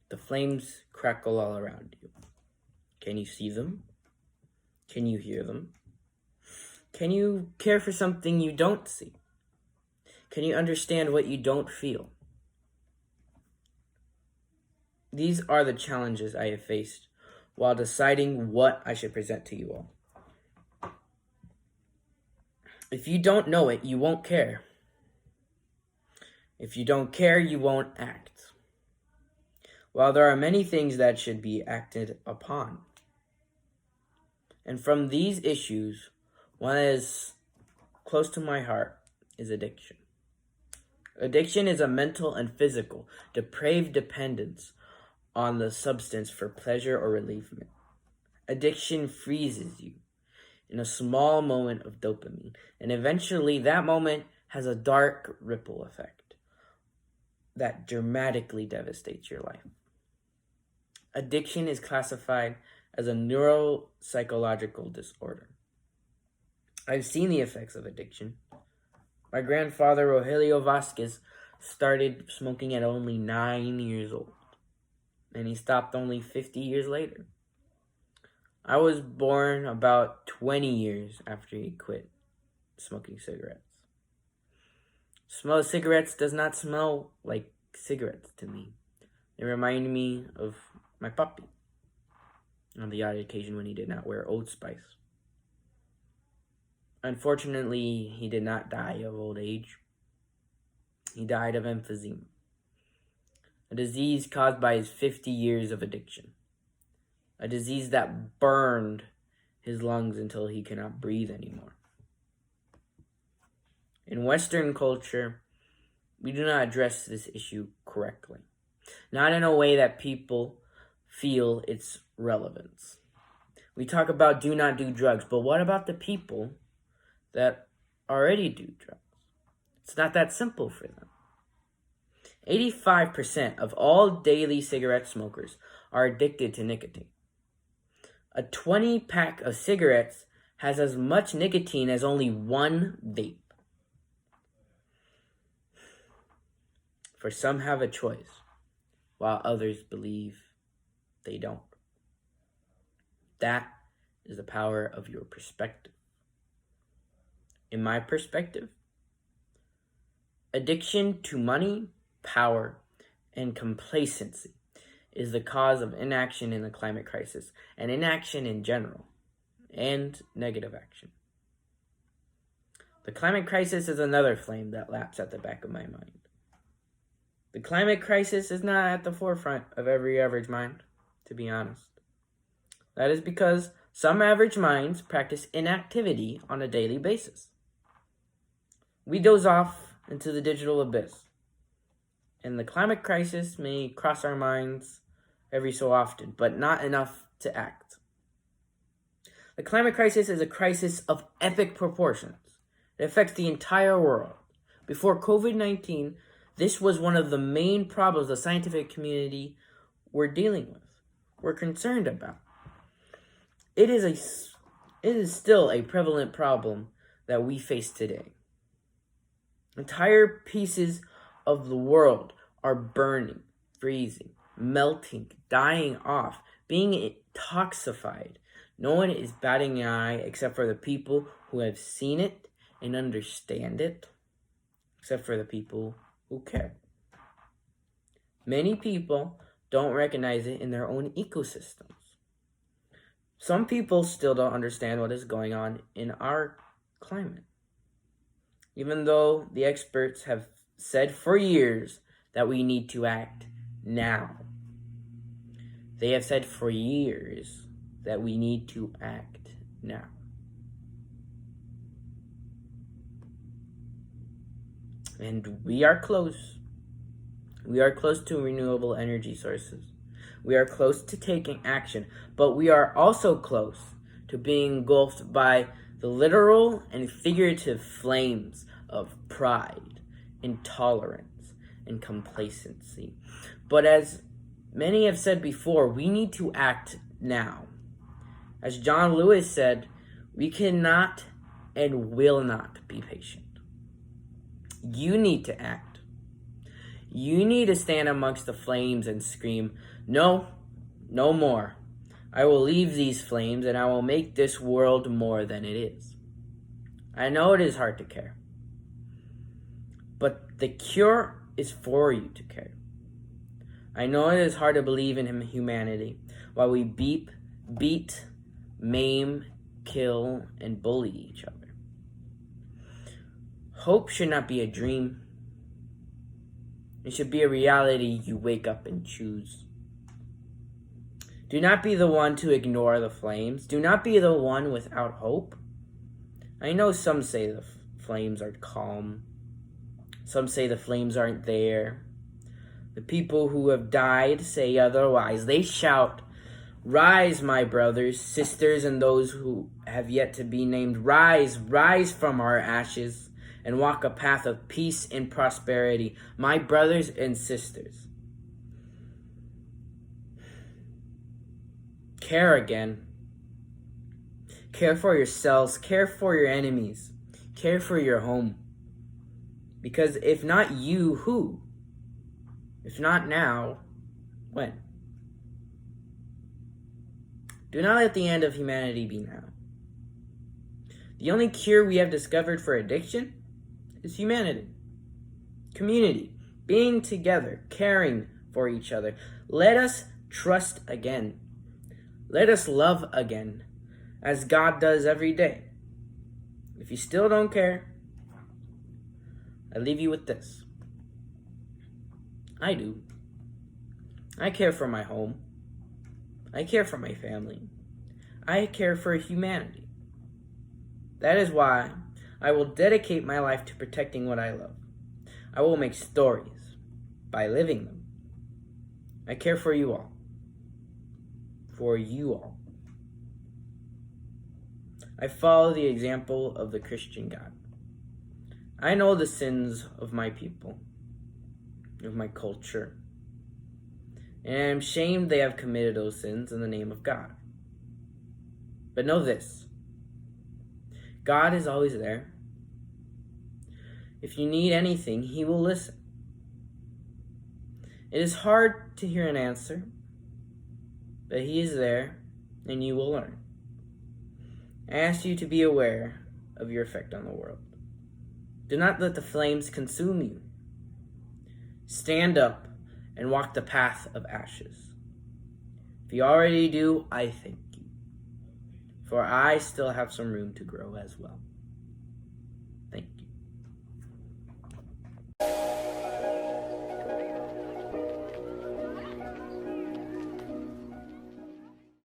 The flames crackle all around you. Can you see them? Can you hear them? Can you care for something you don't see? Can you understand what you don't feel? These are the challenges I have faced while deciding what I should present to you all. If you don't know it, you won't care. If you don't care, you won't act. While there are many things that should be acted upon. And from these issues, one that is close to my heart is addiction. Addiction is a mental and physical, depraved dependence on the substance for pleasure or relievement. Addiction freezes you in a small moment of dopamine, and eventually that moment has a dark ripple effect that dramatically devastates your life. Addiction is classified as a neuropsychological disorder. I've seen the effects of addiction. My grandfather, Rogelio Vasquez, started smoking at only 9 years old, and he stopped only 50 years later. I was born about 20 years after he quit smoking cigarettes. Smell of cigarettes does not smell like cigarettes to me. They remind me of my puppy on the odd occasion when he did not wear Old Spice. Unfortunately, he did not die of old age. He died of emphysema, a disease caused by his 50 years of addiction, a disease that burned his lungs until he cannot breathe anymore. In Western culture, we do not address this issue correctly, not in a way that people feel its relevance. We talk about do not do drugs, but what about the people that already do drugs? It's not that simple for them. 85% of all daily cigarette smokers are addicted to nicotine. A 20-pack of cigarettes has as much nicotine as only one vape. For some have a choice, while others believe they don't. That is the power of your perspective. In my perspective, addiction to money, power, and complacency is the cause of inaction in the climate crisis, and inaction in general, and negative action. The climate crisis is another flame that laps at the back of my mind. The climate crisis is not at the forefront of every average mind, to be honest. That is because some average minds practice inactivity on a daily basis. We doze off into the digital abyss, and the climate crisis may cross our minds every so often, but not enough to act. The climate crisis is a crisis of epic proportions. It affects the entire world. Before COVID-19, this was one of the main problems the scientific community were dealing with, were concerned about. It is still a prevalent problem that we face today. Entire pieces of the world are burning, freezing, melting, dying off, being intoxified. No one is batting an eye except for the people who have seen it and understand it, except for the people who care. Many people don't recognize it in their own ecosystems. Some people still don't understand what is going on in our climate, even though the experts have said for years that we need to act now. They have said for years that we need to act now. And we are close. We are close to renewable energy sources. We are close to taking action, but we are also close to being engulfed by the literal and figurative flames of pride, intolerance, and complacency. But as many have said before, we need to act now. As John Lewis said, we cannot and will not be patient. You need to act. You need to stand amongst the flames and scream, "No, no more. I will leave these flames and I will make this world more than it is." I know it is hard to care, but the cure is for you to care. I know it is hard to believe in humanity while we beat, maim, kill, and bully each other. Hope should not be a dream. It should be a reality you wake up and choose. Do not be the one to ignore the flames. Do not be the one without hope. I know some say the flames are calm. Some say the flames aren't there. The people who have died say otherwise. They shout, "Rise, my brothers, sisters, and those who have yet to be named. Rise, rise from our ashes and walk a path of peace and prosperity, my brothers and sisters." Care again. Care for yourselves. Care for your enemies. Care for your home. Because if not you, who? If not now, when? Do not let the end of humanity be now. The only cure we have discovered for addiction is humanity. Community. Being together. Caring for each other. Let us trust again. Let us love again, as God does every day. If you still don't care, I leave you with this. I do. I care for my home. I care for my family. I care for humanity. That is why I will dedicate my life to protecting what I love. I will make stories by living them. I care for you all. For you all. I follow the example of the Christian God. I know the sins of my people, of my culture, and I am ashamed they have committed those sins in the name of God. But know this: God is always there. If you need anything, He will listen. It is hard to hear an answer, but He is there, and you will learn. I ask you to be aware of your effect on the world. Do not let the flames consume you. Stand up and walk the path of ashes. If you already do, I thank you, for I still have some room to grow as well.